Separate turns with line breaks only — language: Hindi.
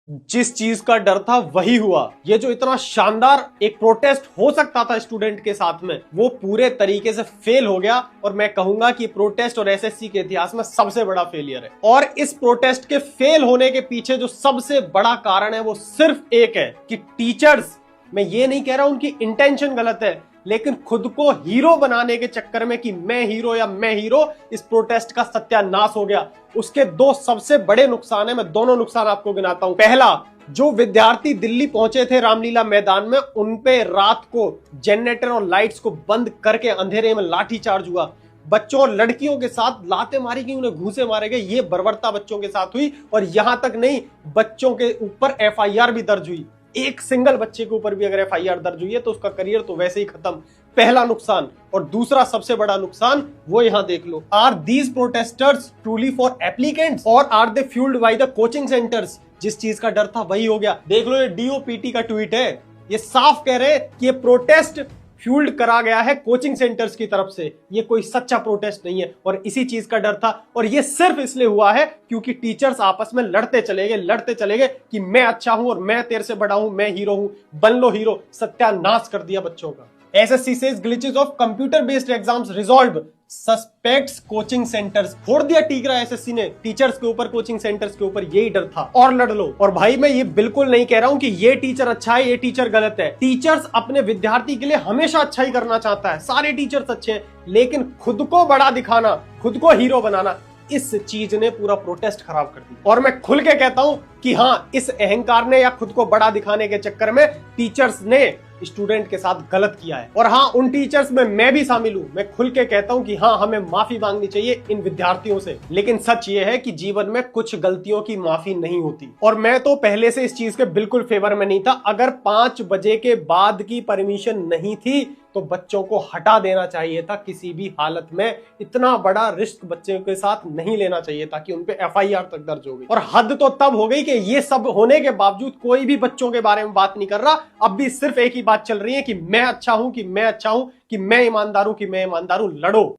जिस चीज का डर था वही हुआ। ये जो इतना शानदार एक प्रोटेस्ट हो सकता था स्टूडेंट के साथ में, वो पूरे तरीके से फेल हो गया। और मैं कहूंगा कि प्रोटेस्ट और एसएससी के इतिहास में सबसे बड़ा फेलियर है। और इस प्रोटेस्ट के फेल होने के पीछे जो सबसे बड़ा कारण है वो सिर्फ एक है कि टीचर्स, मैं ये नहीं कह रहा उनकी इंटेंशन गलत है, लेकिन खुद को हीरो बनाने के चक्कर में कि मैं हीरो या मैं हीरो, इस प्रोटेस्ट का सत्यानाश हो गया। उसके दो सबसे बड़े नुकसान है, मैं दोनों नुकसान आपको गिनाता हूं। पहला, जो विद्यार्थी दिल्ली पहुंचे थे रामलीला मैदान में, उन पे रात को जनरेटर और लाइट्स को बंद करके अंधेरे में लाठीचार्ज हुआ। बच्चों और लड़कियों के साथ लाते मारी गई, उन्हें घूंसे मारे गए। ये बर्बरता बच्चों के साथ हुई। और यहां तक नहीं, बच्चों के ऊपर एफआईआर भी दर्ज हुई। एक सिंगल बच्चे के ऊपर भी अगर एफआईआर दर्ज हुई है तो उसका करियर तो वैसे ही खत्म। पहला नुकसान। और दूसरा सबसे बड़ा नुकसान वो यहां देख लो। Are these protesters truly for applicants और are they fuelled by the coaching centres? जिस चीज का डर था वही हो गया। देख लो, ये डीओपीटी का ट्वीट है। ये साफ कह रहे हैं कि ये प्रोटेस्ट फ्यूल्ड करा गया है कोचिंग सेंटर्स की तरफ से। ये कोई सच्चा प्रोटेस्ट नहीं है। और इसी चीज का डर था। और ये सिर्फ इसलिए हुआ है क्योंकि टीचर्स आपस में लड़ते चले गए कि मैं अच्छा हूं और मैं तेरे से बड़ा हूं, मैं हीरो हूं, बन लो हीरो। सत्यानाश कर दिया बच्चों का। SSC says glitches of computer based exams resolve, suspects coaching centres. फोड़ दिया टीकरा एसएससी ने टीचर्स के ऊपर, कोचिंग सेंटर्स के ऊपर। यही डर था। और लड़ लो। और भाई मैं ये बिल्कुल नहीं कह रहा हूं कि ये टीचर अच्छा है, ये टीचर गलत है। टीचर्स अपने विद्यार्थी के लिए हमेशा अच्छा ही करना चाहता है। सारे टीचर्स अच्छे हैं, लेकिन खुद को बड़ा दिखाना, खुद को हीरो बनाना, इस चीज ने पूरा प्रोटेस्ट खराब कर दिया। और मैं खुल के कहता हूं कि हाँ, इस अहंकार ने या खुद को बड़ा दिखाने के चक्कर में टीचर्स ने स्टूडेंट के साथ गलत किया है। और हाँ, उन टीचर्स में मैं भी शामिल हूं। मैं खुल के कहता हूं कि हाँ, हमें माफी मांगनी चाहिए इन विद्यार्थियों से। लेकिन सच ये है कि जीवन में कुछ गलतियों की माफी नहीं होती। और मैं तो पहले से इस चीज के बिल्कुल फेवर में नहीं था। अगर 5 बजे के बाद की परमिशन नहीं थी तो बच्चों को हटा देना चाहिए था। किसी भी हालत में इतना बड़ा रिस्क बच्चों के साथ नहीं लेना चाहिए था कि उन पे एफआईआर तक दर्ज हो गई। और हद तो तब हो गई कि ये सब होने के बावजूद कोई भी बच्चों के बारे में बात नहीं कर रहा। अब भी सिर्फ एक ही बात चल रही है कि मैं अच्छा हूं, कि मैं अच्छा हूं, कि मैं ईमानदार हूं, कि मैं ईमानदार हूं। लड़ो।